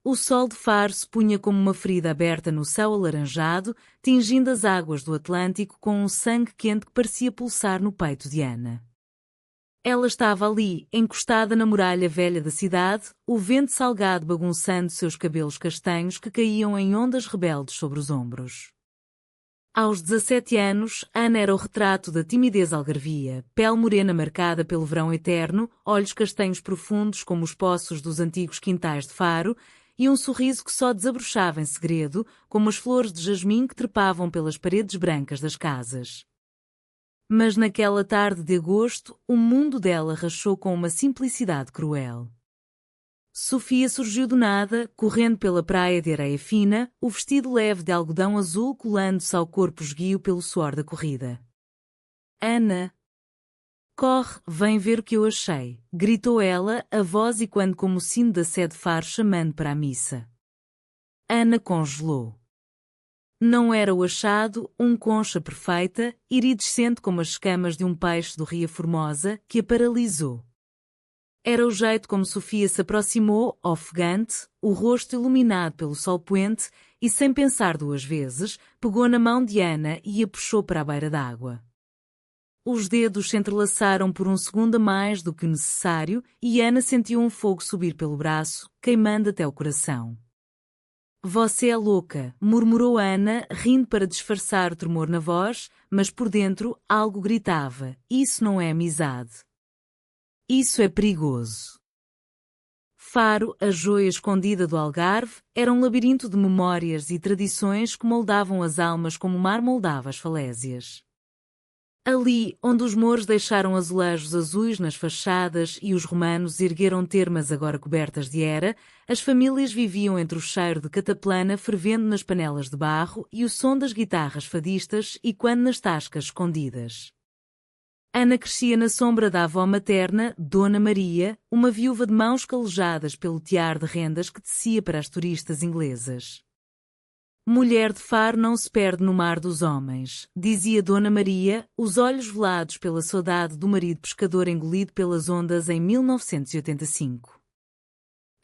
O sol de Faro se punha como uma ferida aberta no céu alaranjado, tingindo as águas do Atlântico com um sangue quente que parecia pulsar no peito de Ana. Ela estava ali, encostada na muralha velha da cidade, o vento salgado bagunçando seus cabelos castanhos que caíam em ondas rebeldes sobre os ombros. Aos 17 anos, Ana era o retrato da timidez algarvia, pele morena marcada pelo verão eterno, olhos castanhos profundos como os poços dos antigos quintais de Faro, e um sorriso que só desabrochava em segredo, como as flores de jasmim que trepavam pelas paredes brancas das casas. Mas naquela tarde de agosto, o mundo dela rachou com uma simplicidade cruel. Sofia surgiu do nada, correndo pela praia de areia fina, o vestido leve de algodão azul colando-se ao corpo esguio pelo suor da corrida. Ana! Corre, vem ver o que eu achei, gritou ela, a voz ecoando como o sino da sé de Faro chamando para a missa. Ana congelou. Não era o achado, um concha perfeita, iridescente como as escamas de um peixe do Ria Formosa, que a paralisou. Era o jeito como Sofia se aproximou, ofegante, o rosto iluminado pelo sol poente, e sem pensar duas vezes, pegou na mão de Ana e a puxou para a beira d'água. Os dedos se entrelaçaram por um segundo a mais do que necessário e Ana sentiu um fogo subir pelo braço, queimando até o coração. Você é louca, murmurou Ana, rindo para disfarçar o tremor na voz, mas por dentro algo gritava, isso não é amizade. Isso é perigoso. Faro, a joia escondida do Algarve, era um labirinto de memórias e tradições que moldavam as almas como o mar moldava as falésias. Ali, onde os mouros deixaram azulejos azuis nas fachadas e os romanos ergueram termas agora cobertas de era, as famílias viviam entre o cheiro de cataplana fervendo nas panelas de barro e o som das guitarras fadistas ecoando nas tascas escondidas. Ana crescia na sombra da avó materna, Dona Maria, uma viúva de mãos calejadas pelo tiar de rendas que tecia para as turistas inglesas. Mulher de Faro não se perde no mar dos homens, dizia Dona Maria, os olhos velados pela saudade do marido pescador engolido pelas ondas em 1985.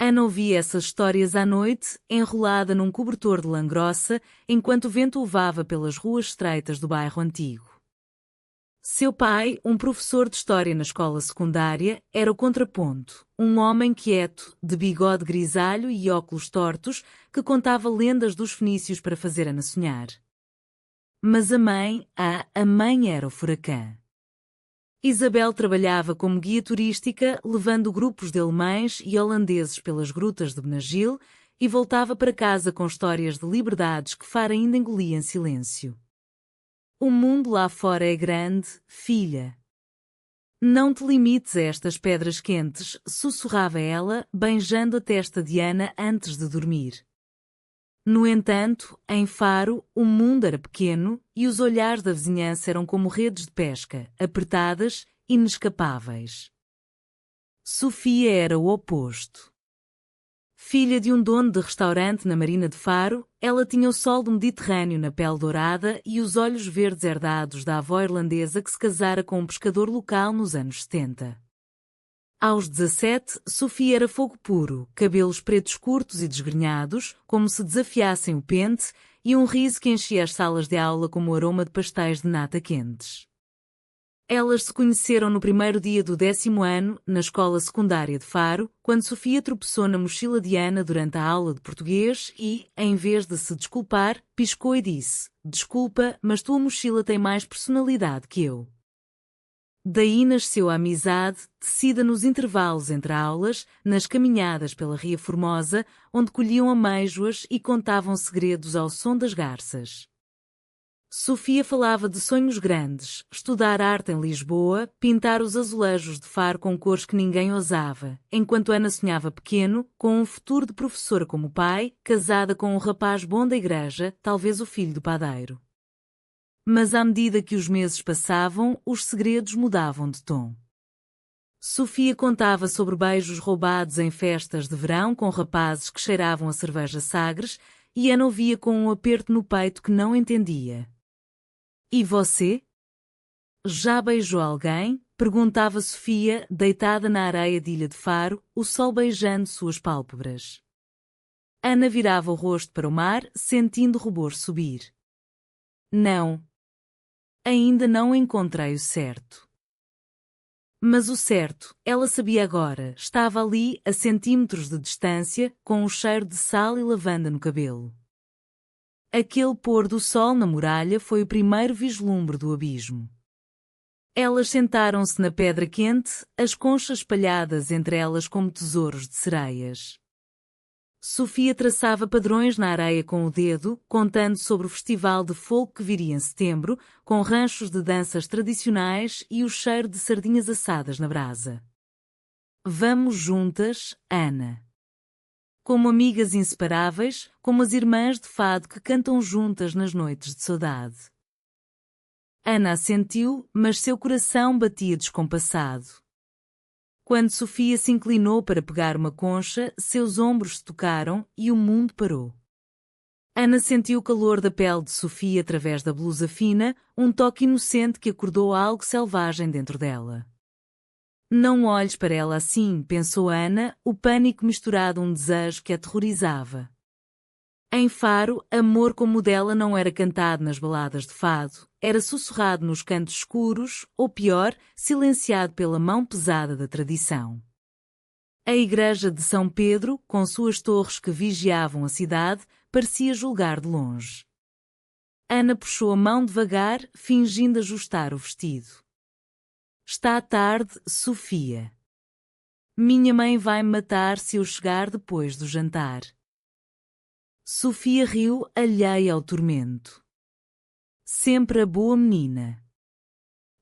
Ana ouvia essas histórias à noite, enrolada num cobertor de lã grossa, enquanto o vento levava pelas ruas estreitas do bairro antigo. Seu pai, um professor de história na escola secundária, era o contraponto, um homem quieto, de bigode grisalho e óculos tortos, que contava lendas dos fenícios para fazer Ana sonhar. Mas a mãe era o furacão. Isabel trabalhava como guia turística, levando grupos de alemães e holandeses pelas grutas de Benagil, e voltava para casa com histórias de liberdades que Faro ainda engolia em silêncio. O mundo lá fora é grande, filha. Não te limites a estas pedras quentes, sussurrava ela, beijando a testa de Ana antes de dormir. No entanto, em Faro, o mundo era pequeno e os olhares da vizinhança eram como redes de pesca, apertadas, inescapáveis. Sofia era o oposto. Filha de um dono de restaurante na Marina de Faro, ela tinha o sol do Mediterrâneo na pele dourada e os olhos verdes herdados da avó irlandesa que se casara com um pescador local nos anos 70. Aos 17, Sofia era fogo puro, cabelos pretos curtos e desgrenhados, como se desafiassem o pente, e um riso que enchia as salas de aula como o aroma de pastéis de nata quentes. Elas se conheceram no primeiro dia do 10º ano, na escola secundária de Faro, quando Sofia tropeçou na mochila de Ana durante a aula de português e, em vez de se desculpar, piscou e disse: "Desculpa, mas tua mochila tem mais personalidade que eu." Daí nasceu a amizade, tecida nos intervalos entre aulas, nas caminhadas pela Ria Formosa, onde colhiam amêijoas e contavam segredos ao som das garças. Sofia falava de sonhos grandes, estudar arte em Lisboa, pintar os azulejos de Faro com cores que ninguém ousava, enquanto Ana sonhava pequeno, com um futuro de professora como pai, casada com um rapaz bom da igreja, talvez o filho do padeiro. Mas à medida que os meses passavam, os segredos mudavam de tom. Sofia contava sobre beijos roubados em festas de verão com rapazes que cheiravam a cerveja Sagres, e Ana ouvia com um aperto no peito que não entendia. E você? Já beijou alguém? Perguntava Sofia, deitada na areia de Ilha de Faro, o sol beijando suas pálpebras. Ana virava o rosto para o mar, sentindo o rubor subir. Não. Ainda não encontrei o certo. Mas o certo, ela sabia agora, estava ali, a centímetros de distância, com o cheiro de sal e lavanda no cabelo. Aquele pôr do sol na muralha foi o primeiro vislumbre do abismo. Elas sentaram-se na pedra quente, as conchas espalhadas entre elas como tesouros de sereias. Sofia traçava padrões na areia com o dedo, contando sobre o festival de folk que viria em setembro, com ranchos de danças tradicionais e o cheiro de sardinhas assadas na brasa. Vamos juntas, Ana. Como amigas inseparáveis, como as irmãs de fado que cantam juntas nas noites de saudade. Ana assentiu, mas seu coração batia descompassado. Quando Sofia se inclinou para pegar uma concha, seus ombros se tocaram e o mundo parou. Ana sentiu o calor da pele de Sofia através da blusa fina, um toque inocente que acordou algo selvagem dentro dela. Não olhes para ela assim, pensou Ana, o pânico misturado a um desejo que a aterrorizava. Em Faro, amor como o dela não era cantado nas baladas de fado, era sussurrado nos cantos escuros, ou pior, silenciado pela mão pesada da tradição. A igreja de São Pedro, com suas torres que vigiavam a cidade, parecia julgar de longe. Ana puxou a mão devagar, fingindo ajustar o vestido. Está tarde, Sofia. Minha mãe vai me matar se eu chegar depois do jantar. Sofia riu, alheia ao tormento. Sempre a boa menina.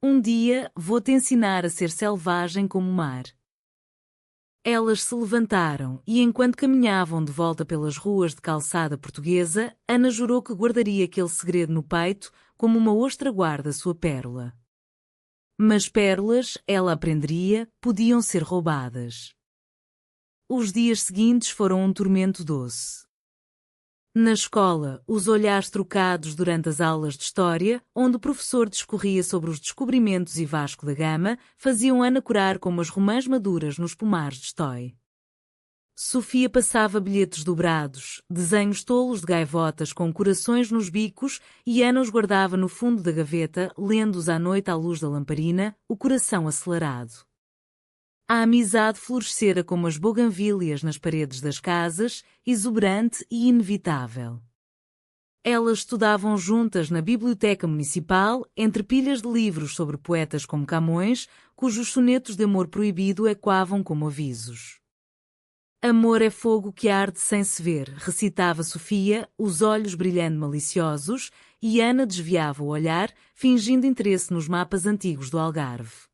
Um dia vou-te ensinar a ser selvagem como o mar. Elas se levantaram e, enquanto caminhavam de volta pelas ruas de calçada portuguesa, Ana jurou que guardaria aquele segredo no peito, como uma ostra guarda sua pérola. Mas pérolas, ela aprenderia, podiam ser roubadas. Os dias seguintes foram um tormento doce. Na escola, os olhares trocados durante as aulas de história, onde o professor discorria sobre os descobrimentos e Vasco da Gama, faziam Ana corar como as romãs maduras nos pomares de Estói. Sofia passava bilhetes dobrados, desenhos tolos de gaivotas com corações nos bicos, e Ana os guardava no fundo da gaveta, lendo-os à noite à luz da lamparina, o coração acelerado. A amizade florescera como as buganvílias nas paredes das casas, exuberante e inevitável. Elas estudavam juntas na biblioteca municipal, entre pilhas de livros sobre poetas como Camões, cujos sonetos de amor proibido ecoavam como avisos. Amor é fogo que arde sem se ver, recitava Sofia, os olhos brilhando maliciosos, e Ana desviava o olhar, fingindo interesse nos mapas antigos do Algarve.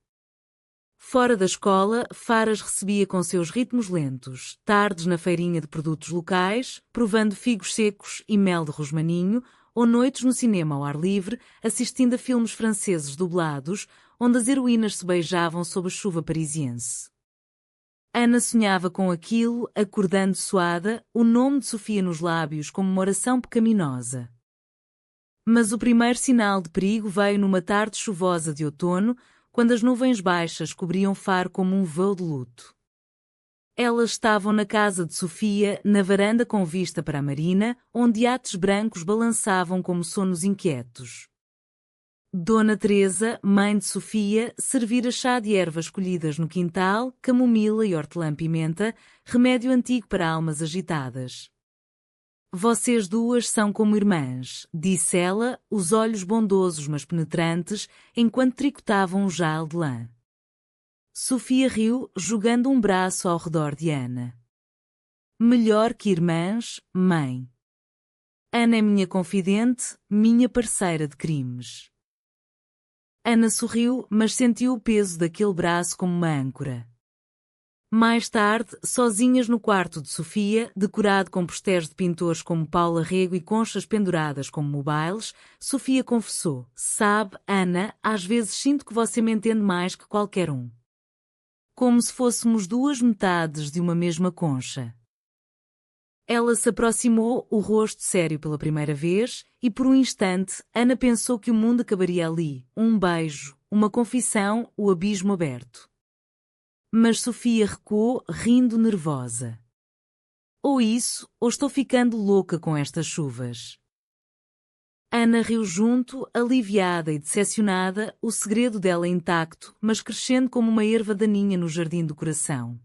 Fora da escola, Faras recebia com seus ritmos lentos, tardes na feirinha de produtos locais, provando figos secos e mel de rosmaninho, ou noites no cinema ao ar livre, assistindo a filmes franceses dublados, onde as heroínas se beijavam sob a chuva parisiense. Ana sonhava com aquilo, acordando suada, o nome de Sofia nos lábios como uma oração pecaminosa. Mas o primeiro sinal de perigo veio numa tarde chuvosa de outono, quando as nuvens baixas cobriam Faro como um véu de luto. Elas estavam na casa de Sofia, na varanda com vista para a marina, onde iates brancos balançavam como sonos inquietos. Dona Teresa, mãe de Sofia, servira chá de ervas colhidas no quintal, camomila e hortelã-pimenta, remédio antigo para almas agitadas. Vocês duas são como irmãs, disse ela, os olhos bondosos mas penetrantes, enquanto tricotavam um jal de lã. Sofia riu, jogando um braço ao redor de Ana. Melhor que irmãs, mãe. Ana é minha confidente, minha parceira de crimes. Ana sorriu, mas sentiu o peso daquele braço como uma âncora. Mais tarde, sozinhas no quarto de Sofia, decorado com postés de pintores como Paula Rego e conchas penduradas como mobiles, Sofia confessou: sabe, Ana, às vezes sinto que você me entende mais que qualquer um. Como se fôssemos duas metades de uma mesma concha. Ela se aproximou, o rosto sério pela primeira vez, e por um instante, Ana pensou que o mundo acabaria ali, um beijo, uma confissão, o abismo aberto. Mas Sofia recuou, rindo nervosa. Ou isso, ou estou ficando louca com estas chuvas. Ana riu junto, aliviada e decepcionada, o segredo dela intacto, mas crescendo como uma erva daninha no jardim do coração.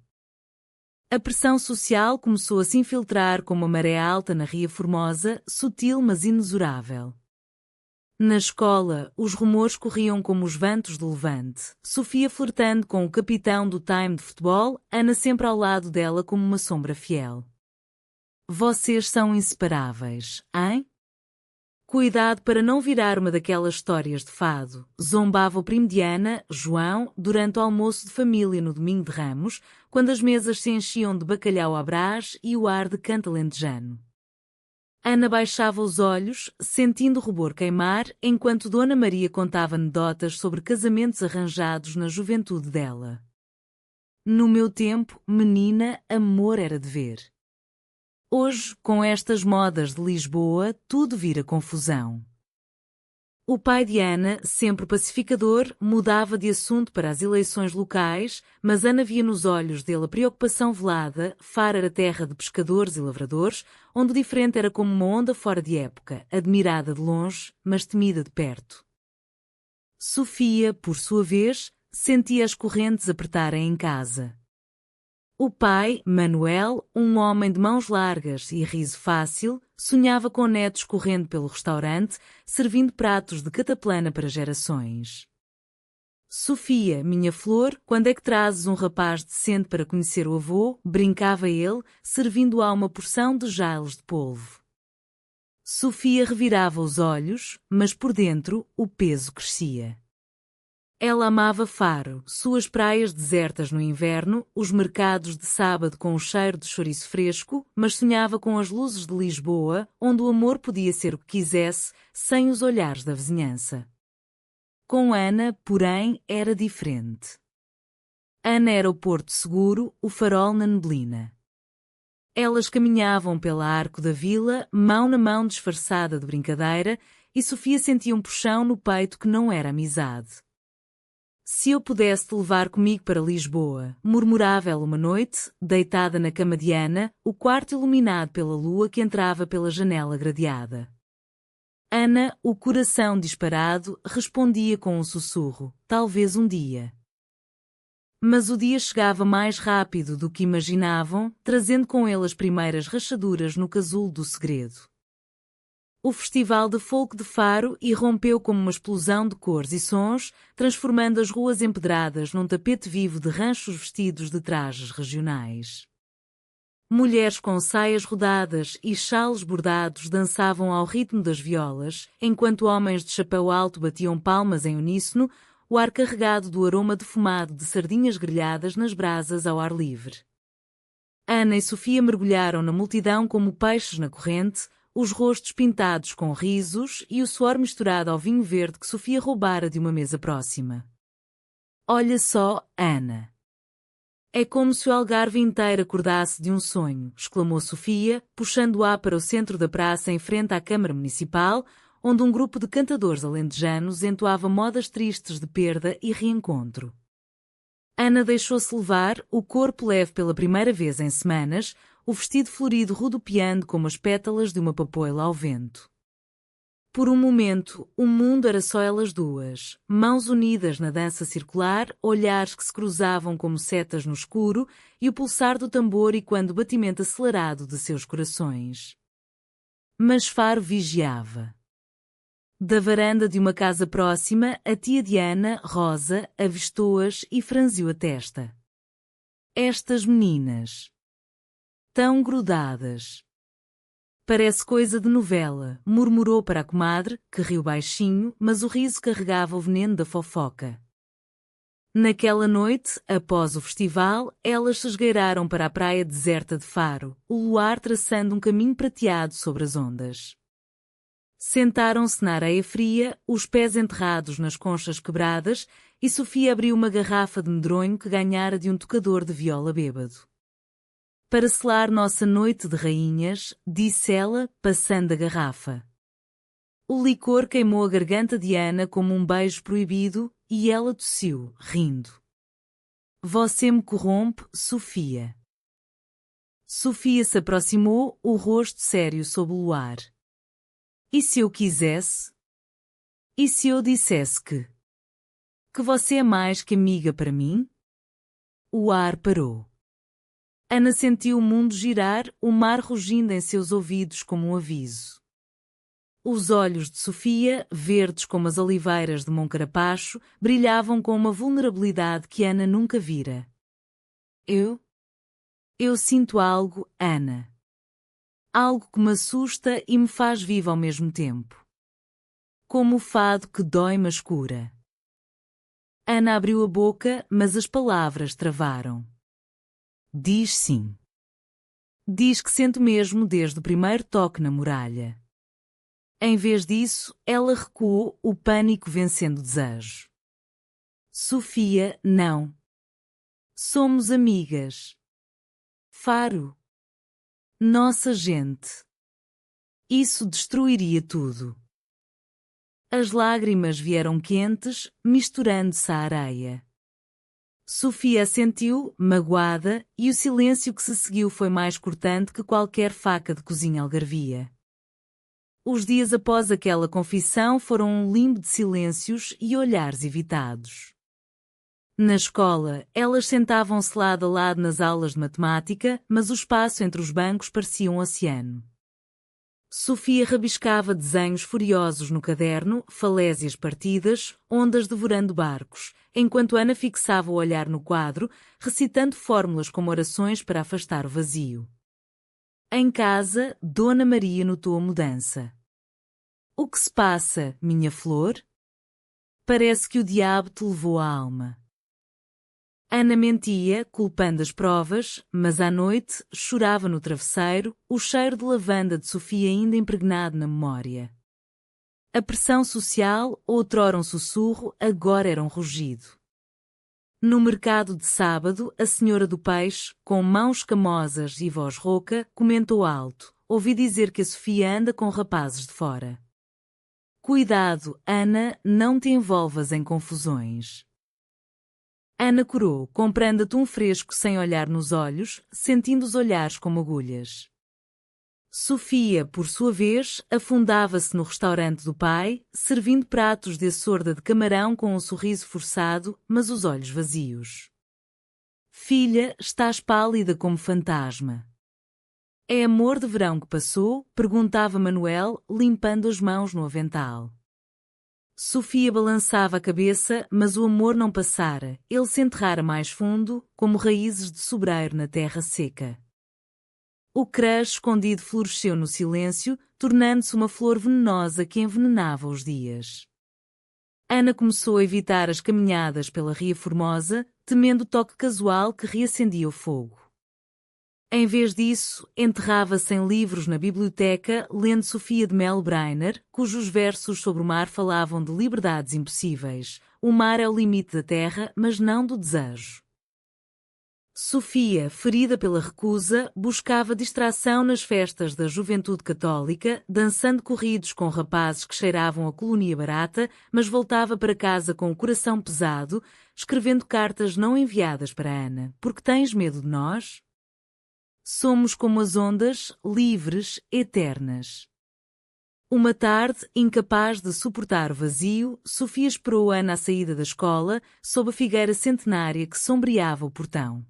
A pressão social começou a se infiltrar como a maré alta na Ria Formosa, sutil mas inexorável. Na escola, os rumores corriam como os ventos do levante. Sofia flertando com o capitão do time de futebol, Ana sempre ao lado dela como uma sombra fiel. Vocês são inseparáveis, hein? Cuidado para não virar uma daquelas histórias de fado, zombava o primo de Ana, João, durante o almoço de família no domingo de Ramos, quando as mesas se enchiam de bacalhau à brás e o ar de canto alentejano. Ana baixava os olhos, sentindo o rubor queimar, enquanto Dona Maria contava anedotas sobre casamentos arranjados na juventude dela. No meu tempo, menina, amor era dever. Hoje, com estas modas de Lisboa, tudo vira confusão. O pai de Ana, sempre pacificador, mudava de assunto para as eleições locais, mas Ana via nos olhos dele a preocupação velada. Faro era terra de pescadores e lavradores, onde o diferente era como uma onda fora de época, admirada de longe, mas temida de perto. Sofia, por sua vez, sentia as correntes apertarem em casa. O pai, Manuel, um homem de mãos largas e riso fácil, sonhava com netos correndo pelo restaurante, servindo pratos de cataplana para gerações. Sofia, minha flor, quando é que trazes um rapaz decente para conhecer o avô? Brincava ele, servindo-a uma porção de geles de polvo. Sofia revirava os olhos, mas por dentro o peso crescia. Ela amava Faro, suas praias desertas no inverno, os mercados de sábado com o cheiro de chouriço fresco, mas sonhava com as luzes de Lisboa, onde o amor podia ser o que quisesse, sem os olhares da vizinhança. Com Ana, porém, era diferente. Ana era o porto seguro, o farol na neblina. Elas caminhavam pela arco da vila, mão na mão disfarçada de brincadeira, e Sofia sentia um puxão no peito que não era amizade. Se eu pudesse te levar comigo para Lisboa, murmurava ela uma noite, deitada na cama de Ana, o quarto iluminado pela lua que entrava pela janela gradeada. Ana, o coração disparado, respondia com um sussurro, talvez um dia. Mas o dia chegava mais rápido do que imaginavam, trazendo com ele as primeiras rachaduras no casulo do segredo. O Festival de Folk de Faro irrompeu como uma explosão de cores e sons, transformando as ruas empedradas num tapete vivo de ranchos vestidos de trajes regionais. Mulheres com saias rodadas e xales bordados dançavam ao ritmo das violas, enquanto homens de chapéu alto batiam palmas em uníssono, o ar carregado do aroma defumado de sardinhas grelhadas nas brasas ao ar livre. Ana e Sofia mergulharam na multidão como peixes na corrente, os rostos pintados com risos e o suor misturado ao vinho verde que Sofia roubara de uma mesa próxima. Olha só, Ana. É como se o Algarve inteiro acordasse de um sonho, exclamou Sofia, puxando-a para o centro da praça em frente à Câmara Municipal, onde um grupo de cantadores alentejanos entoava modas tristes de perda e reencontro. Ana deixou-se levar, o corpo leve pela primeira vez em semanas, o vestido florido rodopiando como as pétalas de uma papoila ao vento. Por um momento, o mundo era só elas duas, mãos unidas na dança circular, olhares que se cruzavam como setas no escuro e o pulsar do tambor e quando o batimento acelerado de seus corações. Mas Faro vigiava. Da varanda de uma casa próxima, a tia de Ana, Rosa, avistou-as e franziu a testa. Estas meninas. Tão grudadas. Parece coisa de novela, murmurou para a comadre, que riu baixinho, mas o riso carregava o veneno da fofoca. Naquela noite, após o festival, elas se esgueiraram para a praia deserta de Faro, o luar traçando um caminho prateado sobre as ondas. Sentaram-se na areia fria, os pés enterrados nas conchas quebradas, e Sofia abriu uma garrafa de medronho que ganhara de um tocador de viola bêbado. Para selar nossa noite de rainhas, disse ela, passando a garrafa. O licor queimou a garganta de Ana como um beijo proibido, e ela tossiu, rindo. Você me corrompe, Sofia. Sofia se aproximou, o rosto sério sob o luar. E se eu quisesse? E se eu dissesse que você é mais que amiga para mim? O ar parou. Ana sentiu o mundo girar, o mar rugindo em seus ouvidos como um aviso. Os olhos de Sofia, verdes como as oliveiras de Moncarapaccio, brilhavam com uma vulnerabilidade que Ana nunca vira. Eu sinto algo, Ana. Algo que me assusta e me faz viva ao mesmo tempo. Como o fado que dói mas cura. Ana abriu a boca, mas as palavras travaram. Diz sim. Diz que sente mesmo desde o primeiro toque na muralha. Em vez disso, ela recuou, o pânico vencendo o desejo. Sofia, não. Somos amigas. Faro. Nossa gente. Isso destruiria tudo. As lágrimas vieram quentes, misturando-se à areia. Sofia assentiu, magoada, e o silêncio que se seguiu foi mais cortante que qualquer faca de cozinha algarvia. Os dias após aquela confissão foram um limbo de silêncios e olhares evitados. Na escola, elas sentavam-se lado a lado nas aulas de matemática, mas o espaço entre os bancos parecia um oceano. Sofia rabiscava desenhos furiosos no caderno, falésias partidas, ondas devorando barcos, enquanto Ana fixava o olhar no quadro, recitando fórmulas como orações para afastar o vazio. Em casa, Dona Maria notou a mudança. O que se passa, minha flor? Parece que o diabo te levou a alma. Ana mentia, culpando as provas, mas à noite chorava no travesseiro, o cheiro de lavanda de Sofia ainda impregnado na memória. A pressão social, outrora um sussurro, agora era um rugido. No mercado de sábado, a senhora do peixe, com mãos camosas e voz rouca, comentou alto: ouvi dizer que a Sofia anda com rapazes de fora. Cuidado, Ana, não te envolvas em confusões. Ana corou, comprando atum fresco sem olhar nos olhos, sentindo os olhares como agulhas. Sofia, por sua vez, afundava-se no restaurante do pai, servindo pratos de açorda de camarão com um sorriso forçado, mas os olhos vazios. Filha, estás pálida como fantasma. É amor de verão que passou? Perguntava Manuel, limpando as mãos no avental. Sofia balançava a cabeça, mas o amor não passara, ele se enterrara mais fundo, como raízes de sobreiro na terra seca. O crush escondido floresceu no silêncio, tornando-se uma flor venenosa que envenenava os dias. Ana começou a evitar as caminhadas pela Ria Formosa, temendo o toque casual que reacendia o fogo. Em vez disso, enterrava-se em livros na biblioteca, lendo Sofia de Mel Brainer, cujos versos sobre o mar falavam de liberdades impossíveis. O mar é o limite da terra, mas não do desejo. Sofia, ferida pela recusa, buscava distração nas festas da juventude católica, dançando corridos com rapazes que cheiravam a colonia barata, mas voltava para casa com o coração pesado, escrevendo cartas não enviadas para Ana. Porque tens medo de nós? Somos como as ondas, livres, eternas. Uma tarde, incapaz de suportar o vazio, Sofia esperou Ana à saída da escola, sob a figueira centenária que sombreava o portão.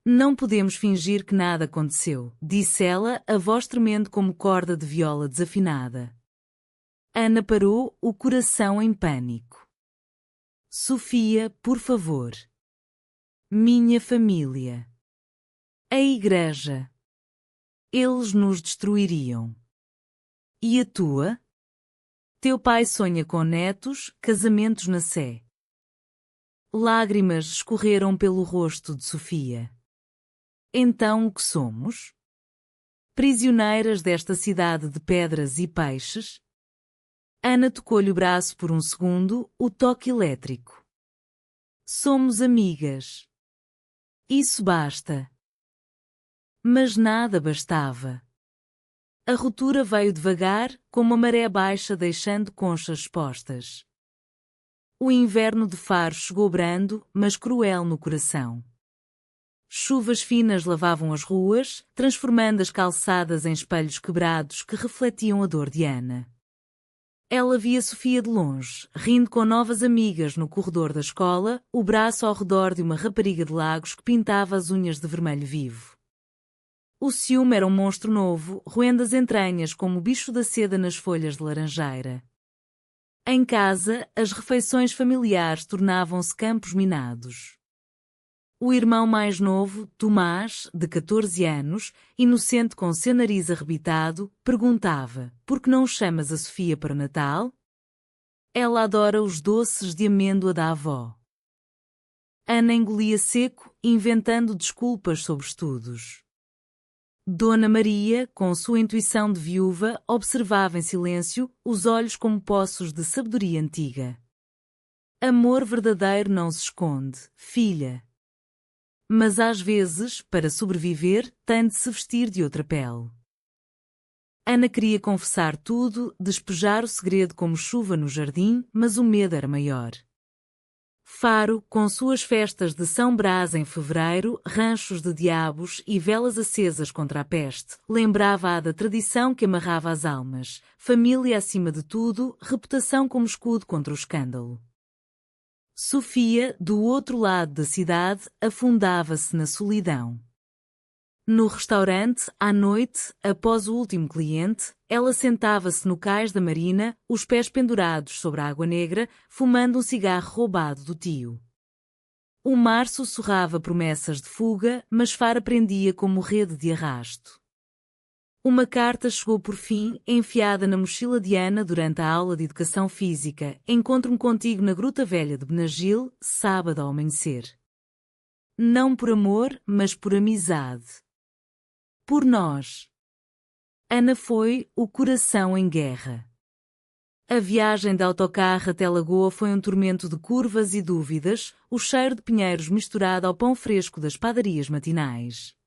Não podemos fingir que nada aconteceu, disse ela, a voz tremendo como corda de viola desafinada. Ana parou, o coração em pânico. Sofia, por favor. Minha família. A igreja. Eles nos destruiriam. E a tua? Teu pai sonha com netos, casamentos na Sé. Lágrimas escorreram pelo rosto de Sofia. Então o que somos? Prisioneiras desta cidade de pedras e peixes? Ana tocou-lhe o braço por um segundo, o toque elétrico. Somos amigas. Isso basta. Mas nada bastava. A ruptura veio devagar, como a maré baixa deixando conchas expostas. O inverno de Faro chegou brando, mas cruel no coração. Chuvas finas lavavam as ruas, transformando as calçadas em espelhos quebrados que refletiam a dor de Ana. Ela via Sofia de longe, rindo com novas amigas no corredor da escola, o braço ao redor de uma rapariga de Lagos que pintava as unhas de vermelho vivo. O ciúme era um monstro novo, roendo as entranhas como o bicho da seda nas folhas de laranjeira. Em casa, as refeições familiares tornavam-se campos minados. O irmão mais novo, Tomás, de 14 anos, inocente com seu nariz arrebitado, perguntava: "Por que não chamas a Sofia para Natal?" Ela adora os doces de amêndoa da avó. Ana engolia seco, inventando desculpas sobre estudos. Dona Maria, com sua intuição de viúva, observava em silêncio, os olhos como poços de sabedoria antiga. Amor verdadeiro não se esconde, filha. Mas às vezes, para sobreviver, tem de se vestir de outra pele. Ana queria confessar tudo, despejar o segredo como chuva no jardim, mas o medo era maior. Faro, com suas festas de São Brás em fevereiro, ranchos de diabos e velas acesas contra a peste, lembrava-a da tradição que amarrava as almas, família acima de tudo, reputação como escudo contra o escândalo. Sofia, do outro lado da cidade, afundava-se na solidão. No restaurante, à noite, após o último cliente, ela sentava-se no cais da marina, os pés pendurados sobre a água negra, fumando um cigarro roubado do tio. O mar sussurrava promessas de fuga, mas Faro prendia como rede de arrasto. Uma carta chegou por fim, enfiada na mochila de Ana durante a aula de educação física. Encontro-me contigo na Gruta Velha de Benagil, sábado ao amanhecer. Não por amor, mas por amizade. Por nós. Ana foi o coração em guerra. A viagem de autocarro até Lagoa foi um tormento de curvas e dúvidas, o cheiro de pinheiros misturado ao pão fresco das padarias matinais.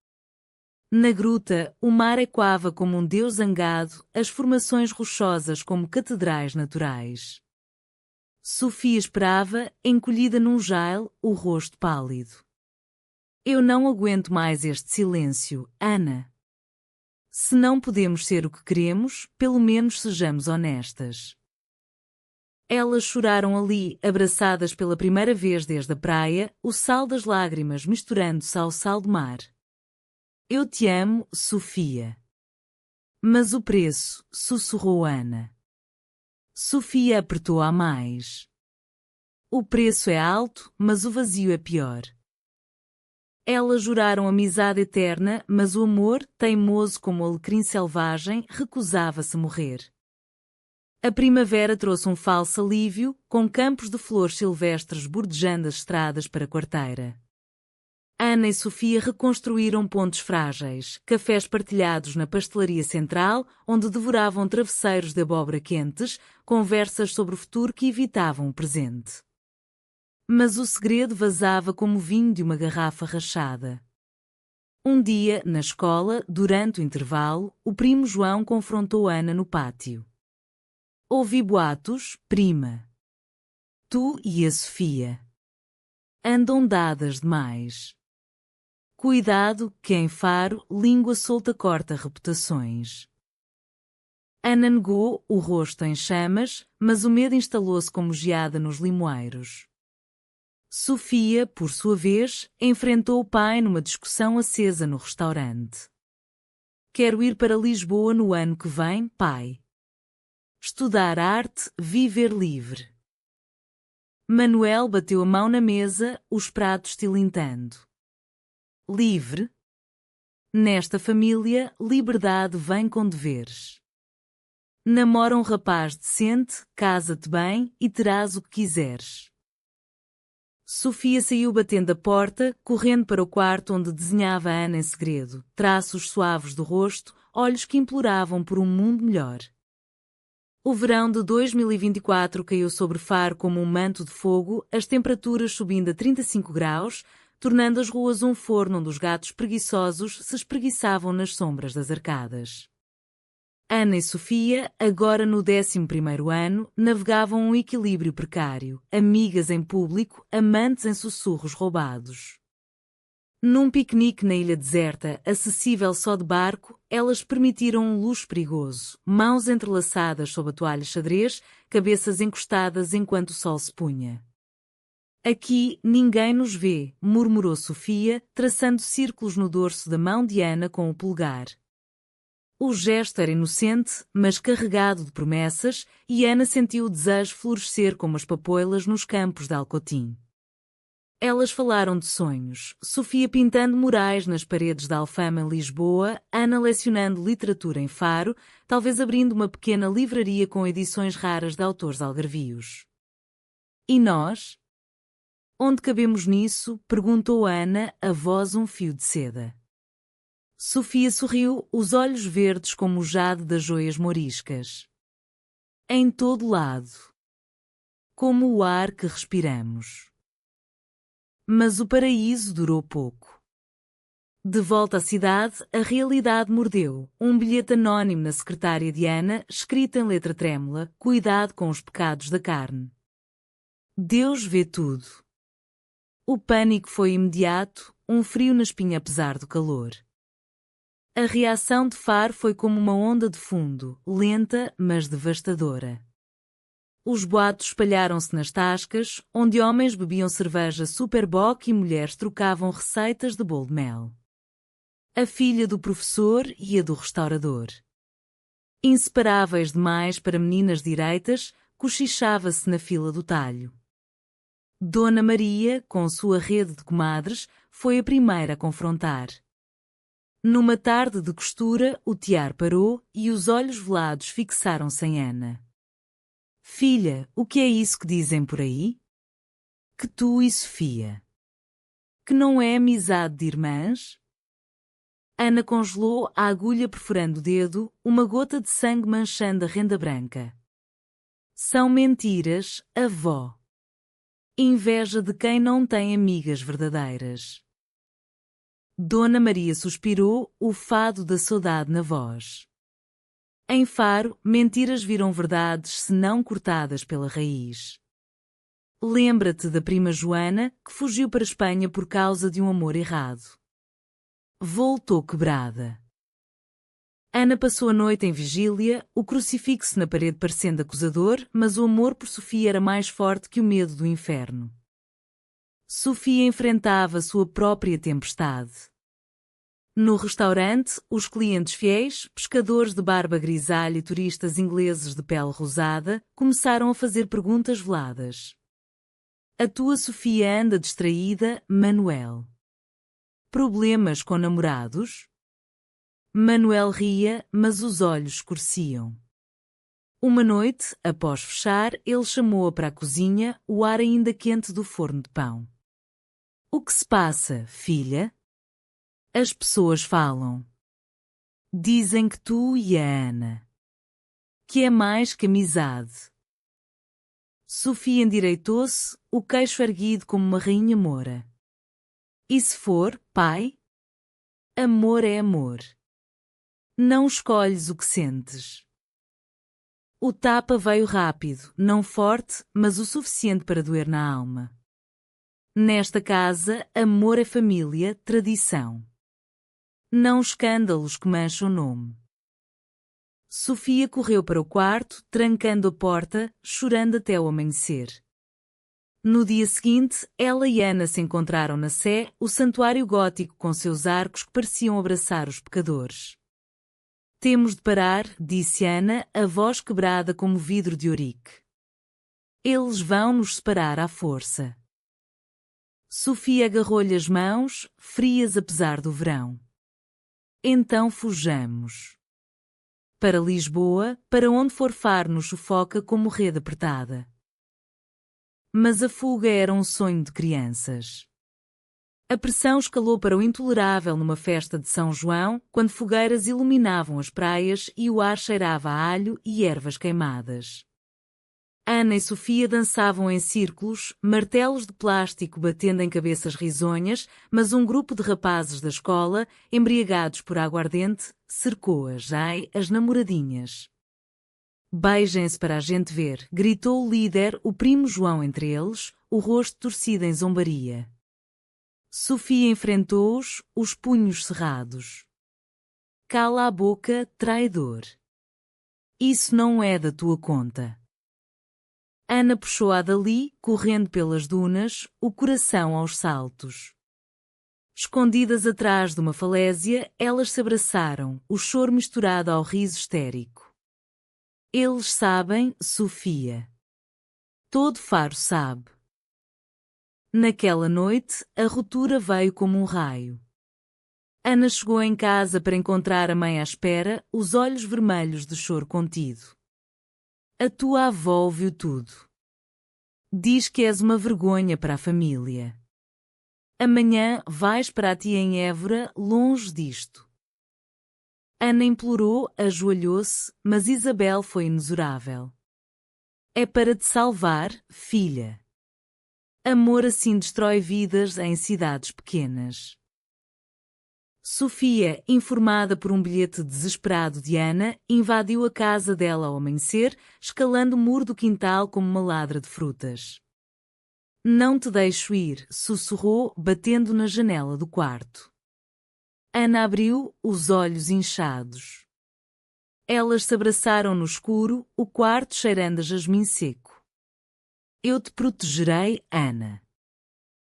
Na gruta, o mar ecoava como um deus zangado, as formações rochosas como catedrais naturais. Sofia esperava, encolhida num jail, o rosto pálido. Eu não aguento mais este silêncio, Ana. Se não podemos ser o que queremos, pelo menos sejamos honestas. Elas choraram ali, abraçadas pela primeira vez desde a praia, o sal das lágrimas misturando-se ao sal do mar. Eu te amo, Sofia. Mas o preço, sussurrou Ana. Sofia apertou-a mais. O preço é alto, mas o vazio é pior. Elas juraram amizade eterna, mas o amor, teimoso como o alecrim selvagem, recusava-se a morrer. A primavera trouxe um falso alívio, com campos de flores silvestres bordejando as estradas para a quarteira. Ana e Sofia reconstruíram pontos frágeis, cafés partilhados na pastelaria central, onde devoravam travesseiros de abóbora quentes, conversas sobre o futuro que evitavam o presente. Mas o segredo vazava como vinho de uma garrafa rachada. Um dia, na escola, durante o intervalo, o primo João confrontou Ana no pátio. Ouvi boatos, prima. Tu e a Sofia andam dadas demais. Cuidado, que em Faro, língua solta corta reputações. Ana negou, o rosto em chamas, mas o medo instalou-se como geada nos limoeiros. Sofia, por sua vez, enfrentou o pai numa discussão acesa no restaurante. Quero ir para Lisboa no ano que vem, pai. Estudar arte, viver livre. Manuel bateu a mão na mesa, os pratos tilintando. Livre? Nesta família, liberdade vem com deveres. Namora um rapaz decente, casa-te bem e terás o que quiseres. Sofia saiu batendo a porta, correndo para o quarto onde desenhava Ana em segredo, traços suaves do rosto, olhos que imploravam por um mundo melhor. O verão de 2024 caiu sobre Faro como um manto de fogo, as temperaturas subindo a 35 graus, tornando as ruas um forno onde os gatos preguiçosos se espreguiçavam nas sombras das arcadas. Ana e Sofia, agora no 11º ano, navegavam um equilíbrio precário, amigas em público, amantes em sussurros roubados. Num piquenique na ilha deserta, acessível só de barco, elas permitiram um luxo perigoso, mãos entrelaçadas sob a toalha xadrez, cabeças encostadas enquanto o sol se punha. Aqui ninguém nos vê, murmurou Sofia, traçando círculos no dorso da mão de Ana com o polegar. O gesto era inocente, mas carregado de promessas, e Ana sentiu o desejo florescer como as papoilas nos campos de Alcotim. Elas falaram de sonhos, Sofia pintando murais nas paredes da Alfama em Lisboa, Ana lecionando literatura em Faro, talvez abrindo uma pequena livraria com edições raras de autores algarvios. E nós? Onde cabemos nisso? Perguntou Ana, a voz um fio de seda. Sofia sorriu, os olhos verdes como o jade das joias moriscas. Em todo lado. Como o ar que respiramos. Mas o paraíso durou pouco. De volta à cidade, a realidade mordeu. Um bilhete anónimo na secretária de Ana, escrito em letra trêmula: cuidado com os pecados da carne. Deus vê tudo. O pânico foi imediato, um frio na espinha apesar do calor. A reação de Faro foi como uma onda de fundo, lenta, mas devastadora. Os boatos espalharam-se nas tascas, onde homens bebiam cerveja Superboc e mulheres trocavam receitas de bolo de mel. A filha do professor e a do restaurador. Inseparáveis demais para meninas direitas, cochichava-se na fila do talho. Dona Maria, com sua rede de comadres, foi a primeira a confrontar. Numa tarde de costura, o tear parou e os olhos velados fixaram-se em Ana. Filha, o que é isso que dizem por aí? Que tu e Sofia. Que não é amizade de irmãs? Ana congelou a agulha perfurando o dedo, uma gota de sangue manchando a renda branca. São mentiras, avó. Inveja de quem não tem amigas verdadeiras. Dona Maria suspirou, o fado da saudade na voz. Em Faro, mentiras viram verdades se não cortadas pela raiz. Lembra-te da prima Joana, que fugiu para a Espanha por causa de um amor errado. Voltou quebrada. Ana passou a noite em vigília, o crucifixo na parede parecendo acusador, mas o amor por Sofia era mais forte que o medo do inferno. Sofia enfrentava sua própria tempestade. No restaurante, os clientes fiéis, pescadores de barba grisalha e turistas ingleses de pele rosada, começaram a fazer perguntas veladas. A tua Sofia anda distraída, Manuel. Problemas com namorados? Manuel ria, mas os olhos escureciam. Uma noite, após fechar, ele chamou-a para a cozinha, o ar ainda quente do forno de pão. O que se passa, filha? As pessoas falam. Dizem que tu e a Ana. Que é mais que amizade. Sofia endireitou-se, o queixo erguido como uma rainha moura. E se for, pai? Amor é amor. Não escolhes o que sentes. O tapa veio rápido, não forte, mas o suficiente para doer na alma. Nesta casa, amor é família, tradição. Não escândalos que mancham o nome. Sofia correu para o quarto, trancando a porta, chorando até o amanhecer. No dia seguinte, ela e Ana se encontraram na Sé, o santuário gótico com seus arcos que pareciam abraçar os pecadores. Temos de parar, disse Ana, a voz quebrada como vidro de ourique. Eles vão nos separar à força. Sofia agarrou-lhe as mãos, frias apesar do verão. Então fujamos. Para Lisboa, para onde for Faro nos sufoca como rede apertada. Mas a fuga era um sonho de crianças. A pressão escalou para o intolerável numa festa de São João, quando fogueiras iluminavam as praias e o ar cheirava a alho e ervas queimadas. Ana e Sofia dançavam em círculos, martelos de plástico batendo em cabeças risonhas, mas um grupo de rapazes da escola, embriagados por aguardente, cercou-as, as namoradinhas. Beijem-se para a gente ver, gritou o líder, o primo João entre eles, o rosto torcido em zombaria. Sofia enfrentou-os, os punhos cerrados. Cala a boca, traidor. Isso não é da tua conta. Ana puxou-a dali, correndo pelas dunas, o coração aos saltos. Escondidas atrás de uma falésia, elas se abraçaram, o choro misturado ao riso histérico. Eles sabem, Sofia. Todo Faro sabe. Naquela noite, a ruptura veio como um raio. Ana chegou em casa para encontrar a mãe à espera, os olhos vermelhos de choro contido. A tua avó ouviu tudo. Diz que és uma vergonha para a família. Amanhã vais para a tia em Évora, longe disto. Ana implorou, ajoelhou-se, mas Isabel foi inexorável. É para te salvar, filha. Amor assim destrói vidas em cidades pequenas. Sofia, informada por um bilhete desesperado de Ana, invadiu a casa dela ao amanhecer, escalando o muro do quintal como uma ladra de frutas. Não te deixo ir, sussurrou, batendo na janela do quarto. Ana abriu, os olhos inchados. Elas se abraçaram no escuro, o quarto cheirando a jasmim seco. Eu te protegerei, Ana.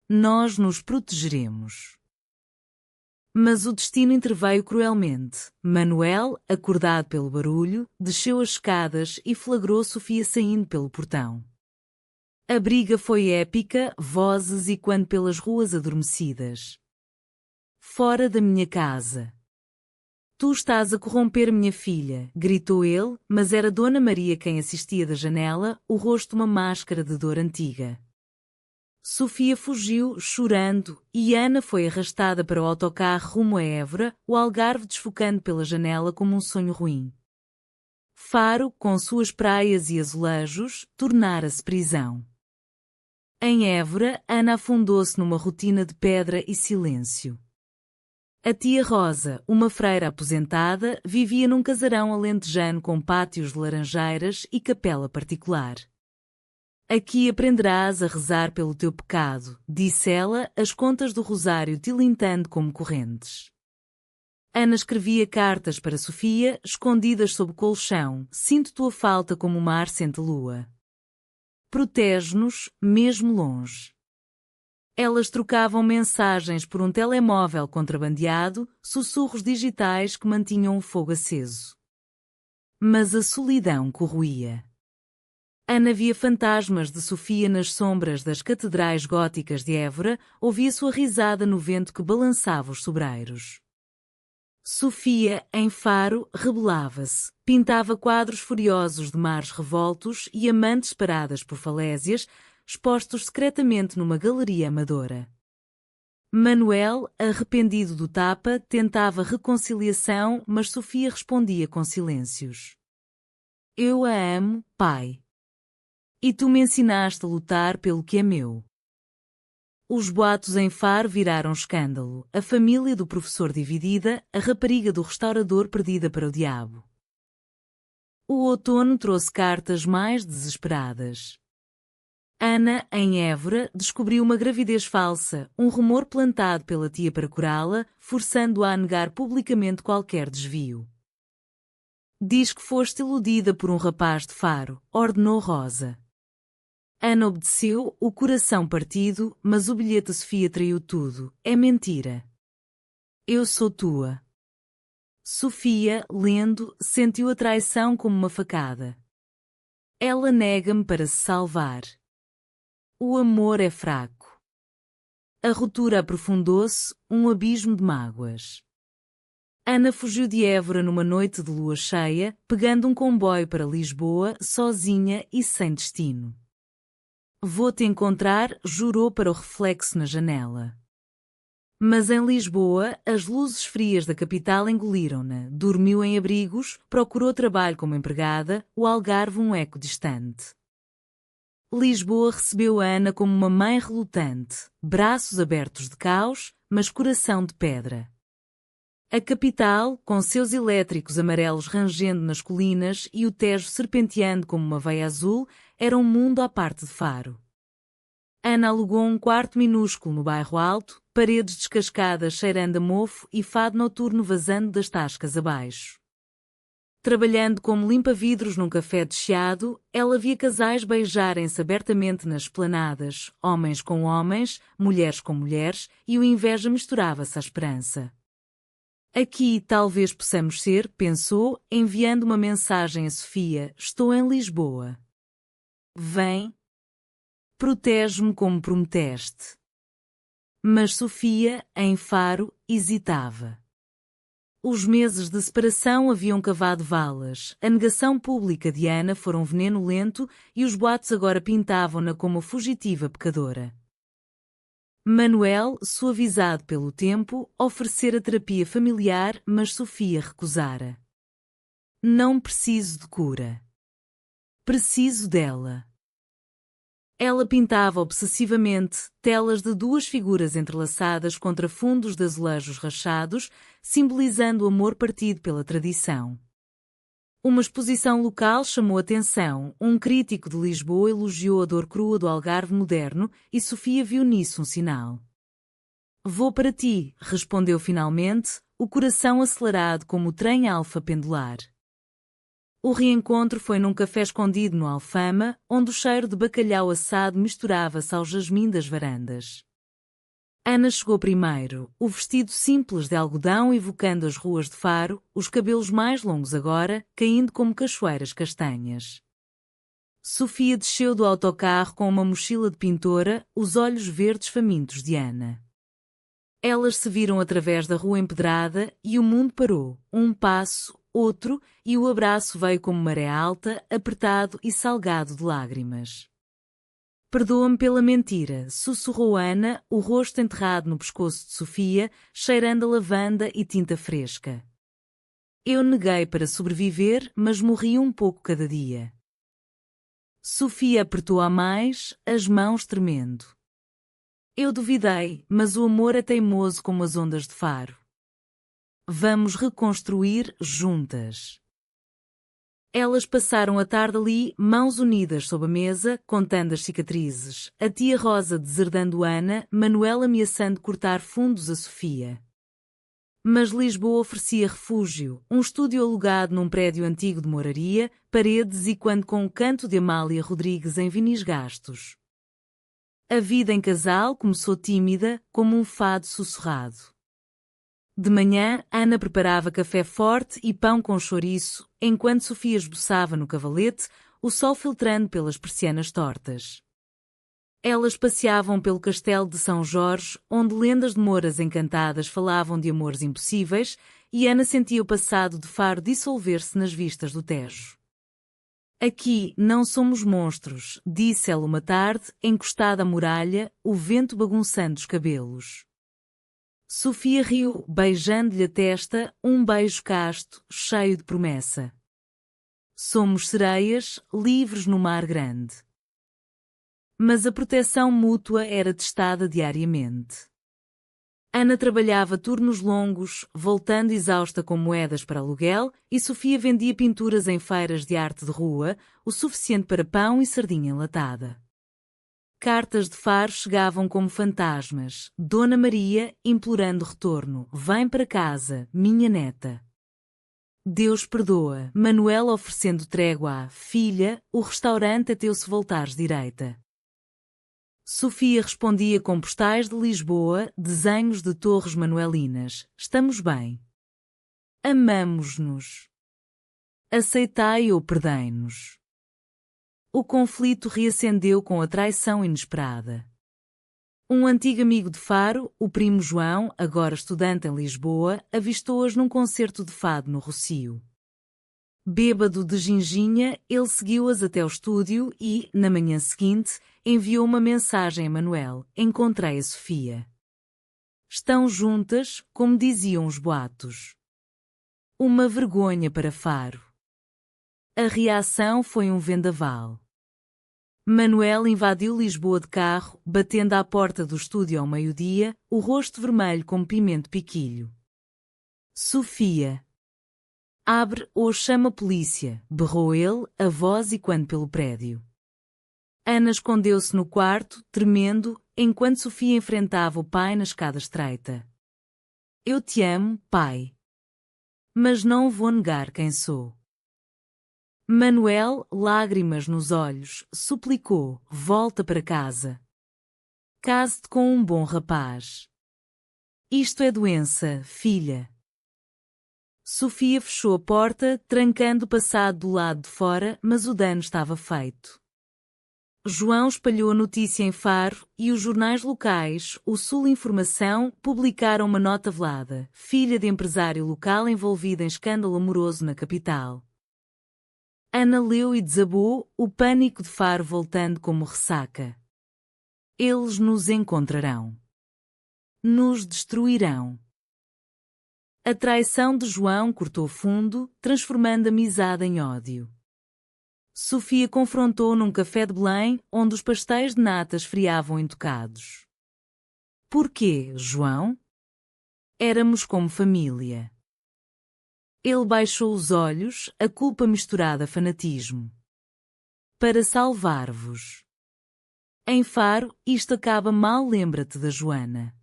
Nós nos protegeremos. Mas o destino interveio cruelmente. Manuel, acordado pelo barulho, desceu as escadas e flagrou Sofia saindo pelo portão. A briga foi épica, vozes e quando pelas ruas adormecidas. Fora da minha casa. Tu estás a corromper minha filha, gritou ele, mas era Dona Maria quem assistia da janela, o rosto uma máscara de dor antiga. Sofia fugiu, chorando, e Ana foi arrastada para o autocarro rumo a Évora, o Algarve desfocando pela janela como um sonho ruim. Faro, com suas praias e azulejos, tornara-se prisão. Em Évora, Ana afundou-se numa rotina de pedra e silêncio. A tia Rosa, uma freira aposentada, vivia num casarão alentejano com pátios de laranjeiras e capela particular. Aqui aprenderás a rezar pelo teu pecado, disse ela, as contas do rosário tilintando como correntes. Ana escrevia cartas para Sofia, escondidas sob o colchão, sinto tua falta como o mar sente a lua. Protege-nos, mesmo longe. Elas trocavam mensagens por um telemóvel contrabandeado, sussurros digitais que mantinham o fogo aceso. Mas a solidão corroía. Ana via fantasmas de Sofia nas sombras das catedrais góticas de Évora, ouvia sua risada no vento que balançava os sobreiros. Sofia, em Faro, rebelava-se, pintava quadros furiosos de mares revoltos e amantes paradas por falésias, expostos secretamente numa galeria amadora. Manuel, arrependido do tapa, tentava reconciliação, mas Sofia respondia com silêncios. Eu a amo, pai. E tu me ensinaste a lutar pelo que é meu. Os boatos em Faro viraram escândalo, a família do professor dividida, a rapariga do restaurador perdida para o diabo. O outono trouxe cartas mais desesperadas. Ana, em Évora, descobriu uma gravidez falsa, um rumor plantado pela tia para curá-la, forçando-a a negar publicamente qualquer desvio. Diz que foste iludida por um rapaz de Faro, ordenou Rosa. Ana obedeceu, o coração partido, mas o bilhete de Sofia traiu tudo. É mentira. Eu sou tua. Sofia, lendo, sentiu a traição como uma facada. Ela nega-me para se salvar. O amor é fraco. A ruptura aprofundou-se, um abismo de mágoas. Ana fugiu de Évora numa noite de lua cheia, pegando um comboio para Lisboa, sozinha e sem destino. Vou-te encontrar, jurou para o reflexo na janela. Mas em Lisboa, as luzes frias da capital engoliram-na, dormiu em abrigos, procurou trabalho como empregada, o Algarve um eco distante. Lisboa recebeu Ana como uma mãe relutante, braços abertos de caos, mas coração de pedra. A capital, com seus elétricos amarelos rangendo nas colinas e o Tejo serpenteando como uma veia azul, era um mundo à parte de Faro. Ana alugou um quarto minúsculo no bairro Alto, paredes descascadas cheirando a mofo e fado noturno vazando das tascas abaixo. Trabalhando como limpa-vidros num café de Chiado, ela via casais beijarem-se abertamente nas esplanadas, homens com homens, mulheres com mulheres, e o inveja misturava-se à esperança. Aqui talvez possamos ser, pensou, enviando uma mensagem a Sofia, estou em Lisboa. Vem. Protege-me como prometeste. Mas Sofia, em Faro, hesitava. Os meses de separação haviam cavado valas, a negação pública de Ana fora um veneno lento e os boatos agora pintavam-na como a fugitiva pecadora. Manuel, suavizado pelo tempo, oferecera terapia familiar, mas Sofia recusara. Não preciso de cura. Preciso dela. Ela pintava obsessivamente telas de duas figuras entrelaçadas contra fundos de azulejos rachados, simbolizando o amor partido pela tradição. Uma exposição local chamou atenção, um crítico de Lisboa elogiou a dor crua do Algarve moderno e Sofia viu nisso um sinal. Vou para ti, respondeu finalmente, o coração acelerado como o trem alfa pendular. O reencontro foi num café escondido no Alfama, onde o cheiro de bacalhau assado misturava-se ao jasmim das varandas. Ana chegou primeiro, o vestido simples de algodão evocando as ruas de Faro, os cabelos mais longos agora, caindo como cachoeiras castanhas. Sofia desceu do autocarro com uma mochila de pintora, os olhos verdes famintos de Ana. Elas se viram através da rua empedrada e o mundo parou, um passo, outro, e o abraço veio como maré alta, apertado e salgado de lágrimas. Perdoa-me pela mentira, sussurrou Ana, o rosto enterrado no pescoço de Sofia, cheirando a lavanda e tinta fresca. Eu neguei para sobreviver, mas morri um pouco cada dia. Sofia apertou-a mais, as mãos tremendo. Eu duvidei, mas o amor é teimoso como as ondas de Faro. Vamos reconstruir juntas. Elas passaram a tarde ali, mãos unidas sob a mesa, contando as cicatrizes, a tia Rosa deserdando Ana, Manuel ameaçando cortar fundos a Sofia. Mas Lisboa oferecia refúgio, um estúdio alugado num prédio antigo de moraria, paredes e quando com o canto de Amália Rodrigues em vinis gastos. A vida em casal começou tímida, como um fado sussurrado. De manhã, Ana preparava café forte e pão com chouriço, enquanto Sofia esboçava no cavalete, o sol filtrando pelas persianas tortas. Elas passeavam pelo castelo de São Jorge, onde lendas de mouras encantadas falavam de amores impossíveis, e Ana sentia o passado de Faro dissolver-se nas vistas do Tejo. Aqui não somos monstros, disse ela uma tarde, encostada à muralha, o vento bagunçando os cabelos. Sofia riu, beijando-lhe a testa, um beijo casto, cheio de promessa. Somos sereias, livres no mar grande. Mas a proteção mútua era testada diariamente. Ana trabalhava turnos longos, voltando exausta com moedas para aluguel, e Sofia vendia pinturas em feiras de arte de rua, o suficiente para pão e sardinha enlatada. Cartas de Faro chegavam como fantasmas, Dona Maria implorando retorno, vem para casa, minha neta. Deus perdoa, Manuel oferecendo trégua à filha, o restaurante até se voltares direita. Sofia respondia com postais de Lisboa, desenhos de torres manuelinas. Estamos bem. Amamos-nos. Aceitai ou perdei-nos. O conflito reacendeu com a traição inesperada. Um antigo amigo de Faro, o primo João, agora estudante em Lisboa, avistou-as num concerto de fado no Rossio. Bêbado de ginginha, ele seguiu-as até o estúdio e, na manhã seguinte, enviou uma mensagem a Manuel. Encontrei a Sofia. Estão juntas, como diziam os boatos. Uma vergonha para Faro. A reação foi um vendaval. Manuel invadiu Lisboa de carro, batendo à porta do estúdio ao meio-dia, o rosto vermelho como pimento piquilho. Sofia. Abre ou chama a polícia, berrou ele, a voz ecoando pelo prédio. Ana escondeu-se no quarto, tremendo, enquanto Sofia enfrentava o pai na escada estreita. Eu te amo, pai. Mas não vou negar quem sou. Manuel, lágrimas nos olhos, suplicou: volta para casa. Case-te com um bom rapaz. Isto é doença, filha. Sofia fechou a porta, trancando o passado do lado de fora, mas o dano estava feito. João espalhou a notícia em Faro e os jornais locais, o Sul Informação, publicaram uma nota velada: filha de empresário local envolvida em escândalo amoroso na capital. Ana leu e desabou, o pânico de Faro voltando como ressaca. Eles nos encontrarão. Nos destruirão. A traição de João cortou fundo, transformando a amizade em ódio. Sofia confrontou num café de Belém, onde os pastéis de nata esfriavam intocados. Porquê, João? Éramos como família. Ele baixou os olhos, a culpa misturada a fanatismo. Para salvar-vos. Em Faro, isto acaba mal, lembra-te da Joana.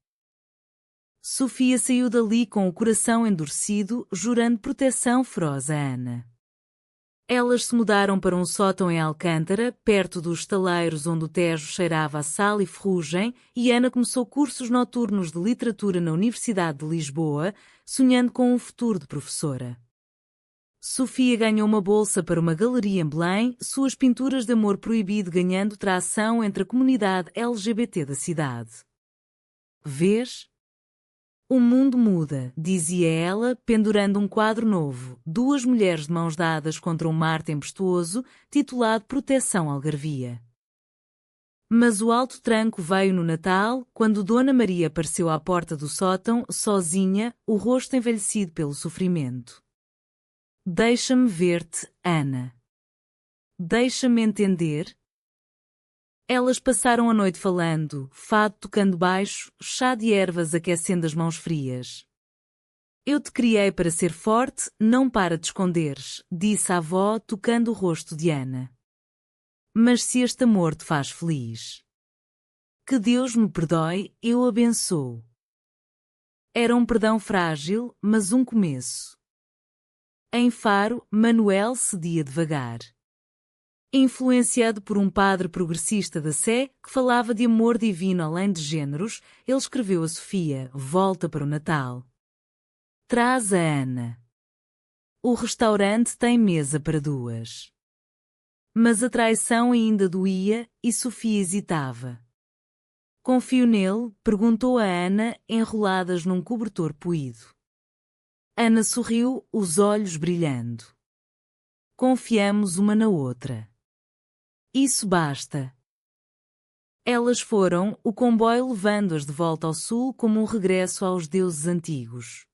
Sofia saiu dali com o coração endurecido, jurando proteção feroz a Ana. Elas se mudaram para um sótão em Alcântara, perto dos estaleiros onde o Tejo cheirava a sal e ferrugem, e Ana começou cursos noturnos de literatura na Universidade de Lisboa, sonhando com um futuro de professora. Sofia ganhou uma bolsa para uma galeria em Belém, suas pinturas de amor proibido ganhando tração entre a comunidade LGBT da cidade. Vês? O mundo muda, dizia ela, pendurando um quadro novo, duas mulheres de mãos dadas contra um mar tempestuoso, titulado Proteção Algarvia. Mas o alto tranco veio no Natal, quando Dona Maria apareceu à porta do sótão, sozinha, o rosto envelhecido pelo sofrimento. Deixa-me ver-te, Ana. Deixa-me entender. Elas passaram a noite falando, fado tocando baixo, chá de ervas aquecendo as mãos frias. Eu te criei para ser forte, não para te esconderes, disse a avó, tocando o rosto de Ana. Mas se este amor te faz feliz, que Deus me perdoe, eu abençoo. Era um perdão frágil, mas um começo. Em Faro, Manuel cedia devagar. Influenciado por um padre progressista da Sé, que falava de amor divino além de géneros, ele escreveu a Sofia: volta para o Natal. Traz a Ana. O restaurante tem mesa para duas. Mas a traição ainda doía, e Sofia hesitava. Confio nele? Perguntou a Ana, enroladas num cobertor poído. Ana sorriu, os olhos brilhando. Confiamos uma na outra. Isso basta. Elas foram, o comboio levando-as de volta ao sul como um regresso aos deuses antigos.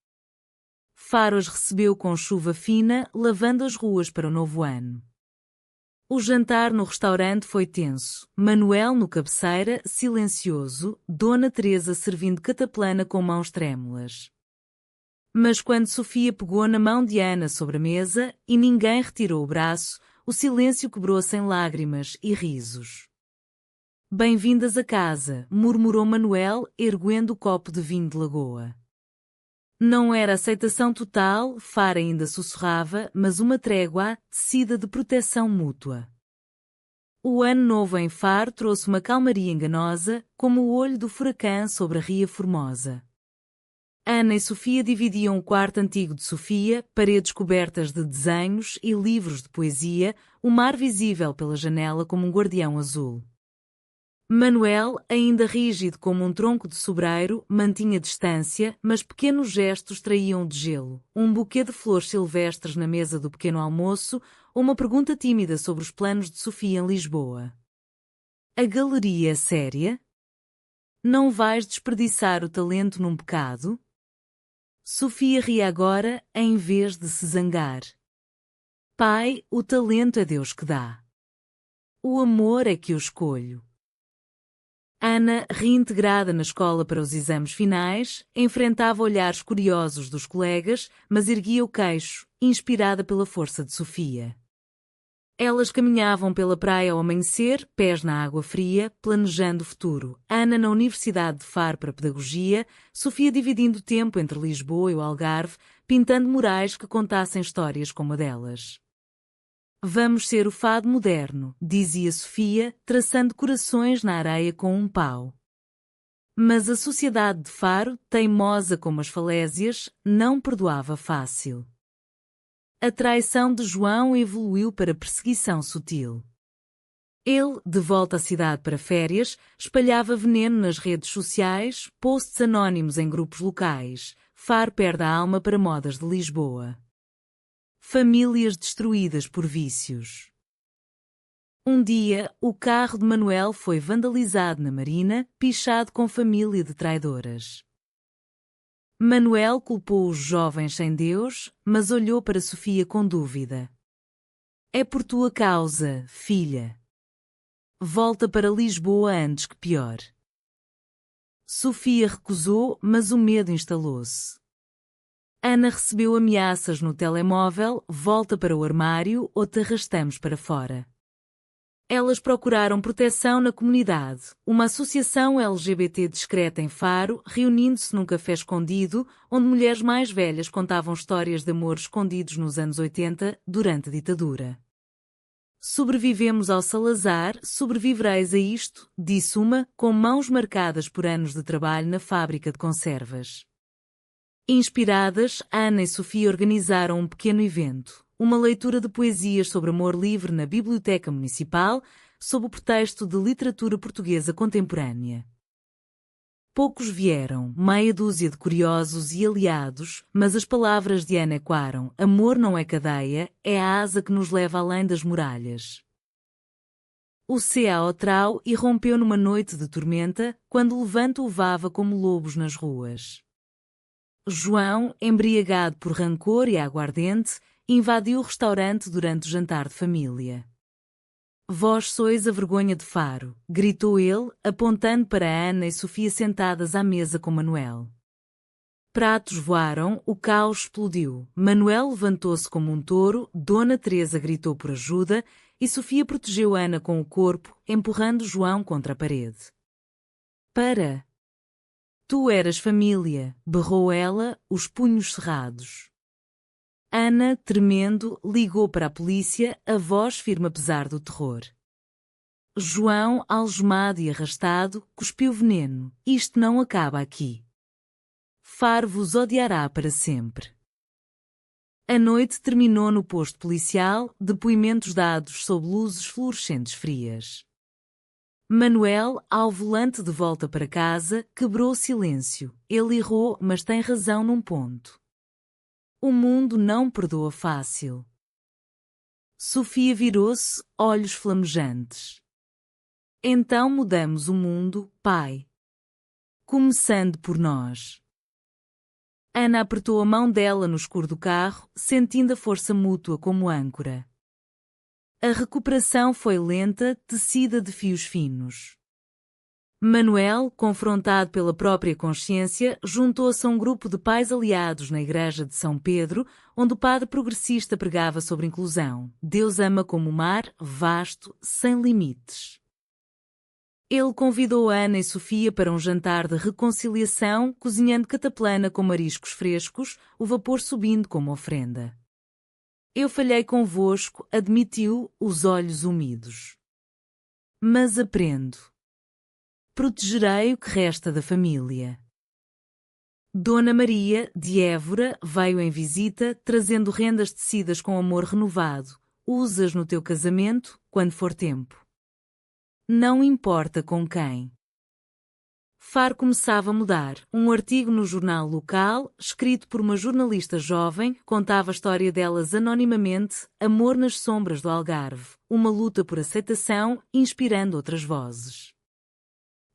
Faro as recebeu com chuva fina, lavando as ruas para o novo ano. O jantar no restaurante foi tenso, Manuel no cabeceira, silencioso, Dona Teresa servindo cataplana com mãos trêmulas. Mas quando Sofia pegou na mão de Ana sobre a mesa, e ninguém retirou o braço, o silêncio quebrou-se em lágrimas e risos. Bem-vindas a casa, murmurou Manuel, erguendo o copo de vinho de lagoa. Não era aceitação total, Faro ainda sussurrava, mas uma trégua, tecida de proteção mútua. O ano novo em Faro trouxe uma calmaria enganosa, como o olho do furacão sobre a Ria Formosa. Ana e Sofia dividiam o quarto antigo de Sofia, paredes cobertas de desenhos e livros de poesia, o mar visível pela janela como um guardião azul. Manuel, ainda rígido como um tronco de sobreiro, mantinha distância, mas pequenos gestos traíam de gelo, um buquê de flores silvestres na mesa do pequeno almoço, ou uma pergunta tímida sobre os planos de Sofia em Lisboa. A galeria é séria? Não vais desperdiçar o talento num pecado? Sofia ria agora, em vez de se zangar. Pai, o talento é Deus que dá. O amor é que eu escolho. Ana, reintegrada na escola para os exames finais, enfrentava olhares curiosos dos colegas, mas erguia o queixo, inspirada pela força de Sofia. Elas caminhavam pela praia ao amanhecer, pés na água fria, planejando o futuro. Ana na Universidade de Faro para Pedagogia, Sofia dividindo tempo entre Lisboa e o Algarve, pintando murais que contassem histórias como a delas. Vamos ser o fado moderno, dizia Sofia, traçando corações na areia com um pau. Mas a sociedade de Faro, teimosa como as falésias, não perdoava fácil. A traição de João evoluiu para perseguição sutil. Ele, de volta à cidade para férias, espalhava veneno nas redes sociais, posts anónimos em grupos locais. Faro perde a alma para modas de Lisboa. Famílias destruídas por vícios. Um dia, o carro de Manuel foi vandalizado na Marina, pichado com família de traidoras. Manuel culpou os jovens sem Deus, mas olhou para Sofia com dúvida. É por tua causa, filha. Volta para Lisboa antes que pior. Sofia recusou, mas o medo instalou-se. Ana recebeu ameaças no telemóvel, volta para o armário ou te arrastamos para fora. Elas procuraram proteção na comunidade, uma associação LGBT discreta em Faro, reunindo-se num café escondido, onde mulheres mais velhas contavam histórias de amor escondidos nos anos 80, durante a ditadura. Sobrevivemos ao Salazar, sobrevivereis a isto, disse uma, com mãos marcadas por anos de trabalho na fábrica de conservas. Inspiradas, Ana e Sofia organizaram um pequeno evento. Uma leitura de poesias sobre amor livre na Biblioteca Municipal, sob o pretexto de literatura portuguesa contemporânea. Poucos vieram, meia dúzia de curiosos e aliados, mas as palavras de Ana ecoaram: amor não é cadeia, é a asa que nos leva além das muralhas. O céu trau irrompeu numa noite de tormenta, quando o levante uivava como lobos nas ruas. João, embriagado por rancor e aguardente, invadiu o restaurante durante o jantar de família. Vós sois a vergonha de Faro, gritou ele, apontando para Ana e Sofia sentadas à mesa com Manuel. Pratos voaram, o caos explodiu. Manuel levantou-se como um touro, Dona Teresa gritou por ajuda e Sofia protegeu Ana com o corpo, empurrando João contra a parede. Para! Tu eras família, berrou ela, os punhos cerrados. Ana, tremendo, ligou para a polícia, a voz firme apesar do terror. João, algemado e arrastado, cuspiu veneno. Isto não acaba aqui. Faro vos odiará para sempre. A noite terminou no posto policial, depoimentos dados sob luzes fluorescentes frias. Manuel, ao volante de volta para casa, quebrou o silêncio. Ele errou, mas tem razão num ponto. O mundo não perdoa fácil. Sofia virou-se, olhos flamejantes. Então mudamos o mundo, pai. Começando por nós. Ana apertou a mão dela no escuro do carro, sentindo a força mútua como âncora. A recuperação foi lenta, tecida de fios finos. Manuel, confrontado pela própria consciência, juntou-se a um grupo de pais aliados na igreja de São Pedro, onde o padre progressista pregava sobre inclusão. Deus ama como o mar, vasto, sem limites. Ele convidou Ana e Sofia para um jantar de reconciliação, cozinhando cataplana com mariscos frescos, o vapor subindo como ofrenda. Eu falhei convosco, admitiu, os olhos úmidos. Mas aprendo. Protegerei o que resta da família. Dona Maria, de Évora, veio em visita, trazendo rendas tecidas com amor renovado. Usas no teu casamento, quando for tempo. Não importa com quem. Faro começava a mudar. Um artigo no jornal local, escrito por uma jornalista jovem, contava a história delas anonimamente, amor nas sombras do Algarve, uma luta por aceitação, inspirando outras vozes.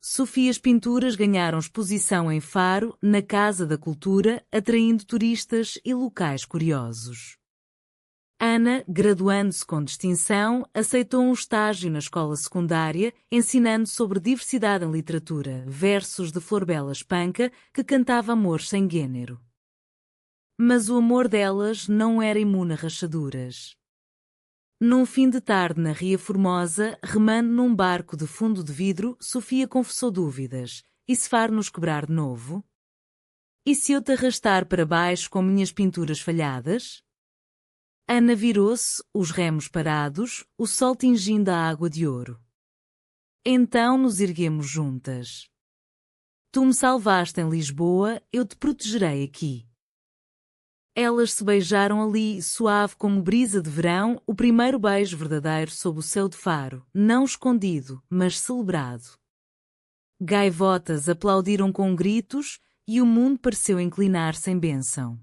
Sofias pinturas ganharam exposição em Faro, na Casa da Cultura, atraindo turistas e locais curiosos. Ana, graduando-se com distinção, aceitou um estágio na escola secundária, ensinando sobre diversidade em literatura, versos de Florbela Espanca, que cantava amor sem gênero. Mas o amor delas não era imune a rachaduras. Num fim de tarde na Ria Formosa, remando num barco de fundo de vidro, Sofia confessou dúvidas. E se Faro nos quebrar de novo? E se eu te arrastar para baixo com minhas pinturas falhadas? Ana virou-se, os remos parados, o sol tingindo a água de ouro. Então nos erguemos juntas. Tu me salvaste em Lisboa, eu te protegerei aqui. Elas se beijaram ali, suave como brisa de verão, o primeiro beijo verdadeiro sob o céu de Faro, não escondido, mas celebrado. Gaivotas aplaudiram com gritos, e o mundo pareceu inclinar-se em bênção.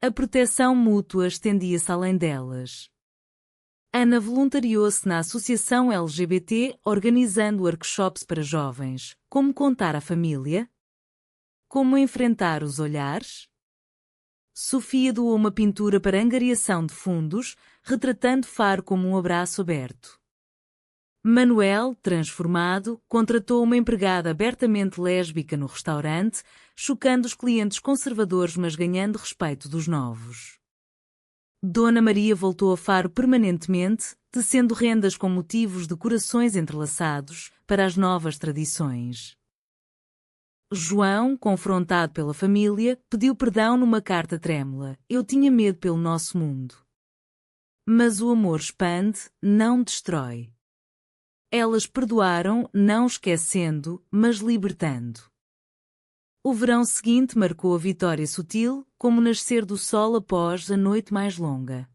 A proteção mútua estendia-se além delas. Ana voluntariou-se na Associação LGBT, organizando workshops para jovens. Como contar à família? Como enfrentar os olhares? Sofia doou uma pintura para angariação de fundos, retratando Faro como um abraço aberto. Manuel, transformado, contratou uma empregada abertamente lésbica no restaurante, chocando os clientes conservadores mas ganhando respeito dos novos. Dona Maria voltou a Faro permanentemente, tecendo rendas com motivos de corações entrelaçados para as novas tradições. João, confrontado pela família, pediu perdão numa carta trêmula. Eu tinha medo pelo nosso mundo. Mas o amor expande, não destrói. Elas perdoaram, não esquecendo, mas libertando. O verão seguinte marcou a vitória sutil, como o nascer do sol após a noite mais longa.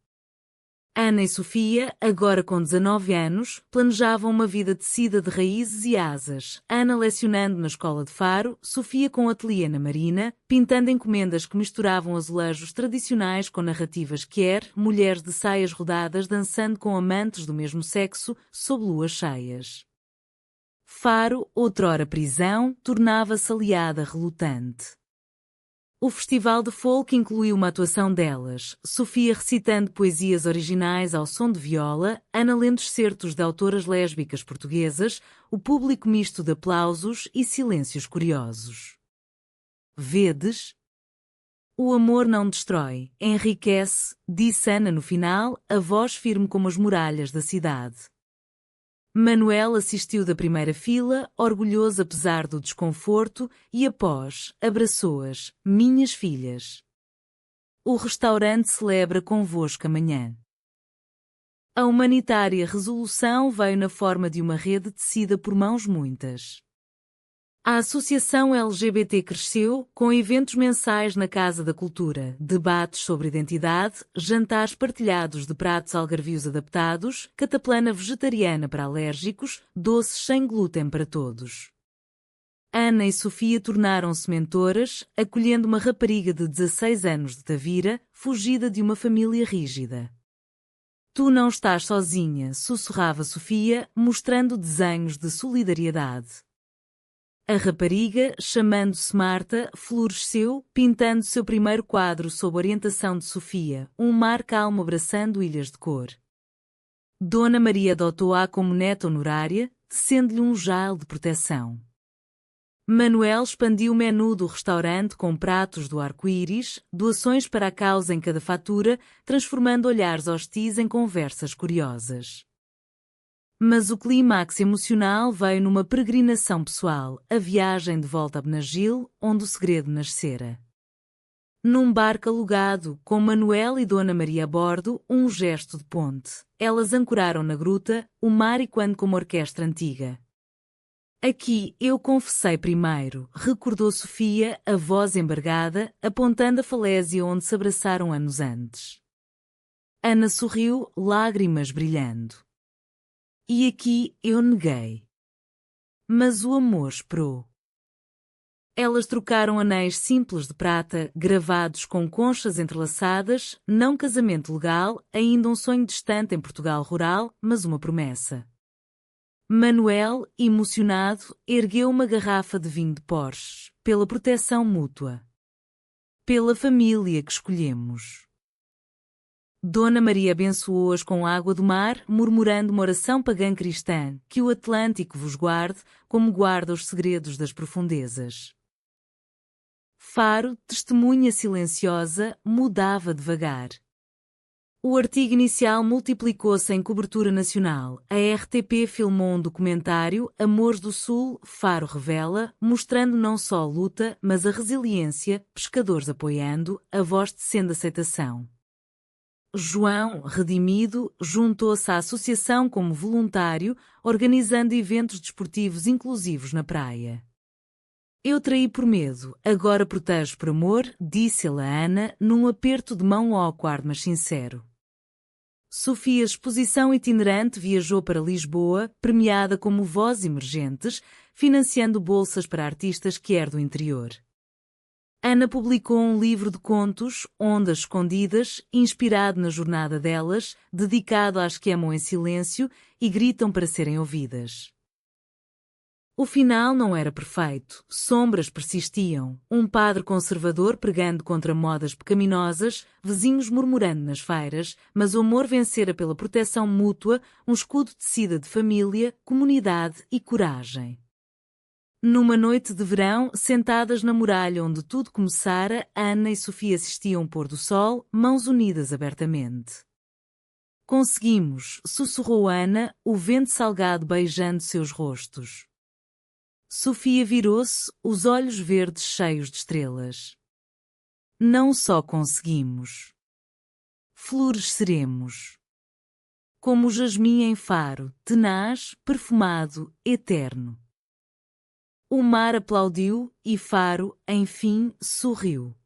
Ana e Sofia, agora com 19 anos, planejavam uma vida tecida de raízes e asas. Ana lecionando na escola de Faro, Sofia com ateliê na Marina, pintando encomendas que misturavam azulejos tradicionais com narrativas queer, mulheres de saias rodadas dançando com amantes do mesmo sexo, sob luas cheias. Faro, outrora prisão, tornava-se aliada relutante. O Festival de Folk incluiu uma atuação delas, Sofia recitando poesias originais ao som de viola, Ana lendo excertos de autoras lésbicas portuguesas, o público misto de aplausos e silêncios curiosos. Vedes? O amor não destrói, enriquece, disse Ana no final, a voz firme como as muralhas da cidade. Manuel assistiu da primeira fila, orgulhoso apesar do desconforto, e após, abraçou-as, minhas filhas. O restaurante celebra convosco amanhã. A humanitária resolução veio na forma de uma rede tecida por mãos muitas. A associação LGBT cresceu, com eventos mensais na Casa da Cultura, debates sobre identidade, jantares partilhados de pratos algarvios adaptados, cataplana vegetariana para alérgicos, doces sem glúten para todos. Ana e Sofia tornaram-se mentoras, acolhendo uma rapariga de 16 anos de Tavira, fugida de uma família rígida. Tu não estás sozinha, sussurrava Sofia, mostrando desenhos de solidariedade. A rapariga, chamando-se Marta, floresceu, pintando seu primeiro quadro sob orientação de Sofia, um mar calmo abraçando ilhas de cor. Dona Maria adotou-a como neta honorária, tecendo-lhe um jale de proteção. Manuel expandiu o menu do restaurante com pratos do arco-íris, doações para a causa em cada fatura, transformando olhares hostis em conversas curiosas. Mas o clímax emocional veio numa peregrinação pessoal, a viagem de volta a Benagil, onde o segredo nascera. Num barco alugado, com Manuel e Dona Maria a bordo, um gesto de ponte. Elas ancoraram na gruta, o mar ecoando como orquestra antiga. Aqui eu confessei primeiro, recordou Sofia, a voz embargada, apontando a falésia onde se abraçaram anos antes. Ana sorriu, lágrimas brilhando. E aqui eu neguei. Mas o amor esperou. Elas trocaram anéis simples de prata, gravados com conchas entrelaçadas, não casamento legal, ainda um sonho distante em Portugal rural, mas uma promessa. Manuel, emocionado, ergueu uma garrafa de vinho de Porches, pela proteção mútua. Pela família que escolhemos. Dona Maria abençoou-as com água do mar, murmurando uma oração pagã cristã, que o Atlântico vos guarde, como guarda os segredos das profundezas. Faro, testemunha silenciosa, mudava devagar. O artigo inicial multiplicou-se em cobertura nacional. A RTP filmou um documentário, Amores do Sul, Faro revela, mostrando não só a luta, mas a resiliência, pescadores apoiando, a voz tecendo aceitação. João, redimido, juntou-se à associação como voluntário, organizando eventos desportivos inclusivos na praia. Eu traí por medo, agora protejo por amor, disse-lhe a Ana, num aperto de mão awkward mas sincero. Sofia, exposição itinerante, viajou para Lisboa, premiada como Voz Emergentes, financiando bolsas para artistas quer do interior. Ana publicou um livro de contos, Ondas Escondidas, inspirado na jornada delas, dedicado às que amam em silêncio e gritam para serem ouvidas. O final não era perfeito, sombras persistiam, um padre conservador pregando contra modas pecaminosas, vizinhos murmurando nas feiras, mas o amor vencera pela proteção mútua, um escudo tecido de família, comunidade e coragem. Numa noite de verão, sentadas na muralha onde tudo começara, Ana e Sofia assistiam ao pôr do sol, mãos unidas abertamente. Conseguimos, sussurrou Ana, o vento salgado beijando seus rostos. Sofia virou-se, os olhos verdes cheios de estrelas. Não só conseguimos. Floresceremos. Como o jasmim em Faro, tenaz, perfumado, eterno. O mar aplaudiu e Faro, enfim, sorriu.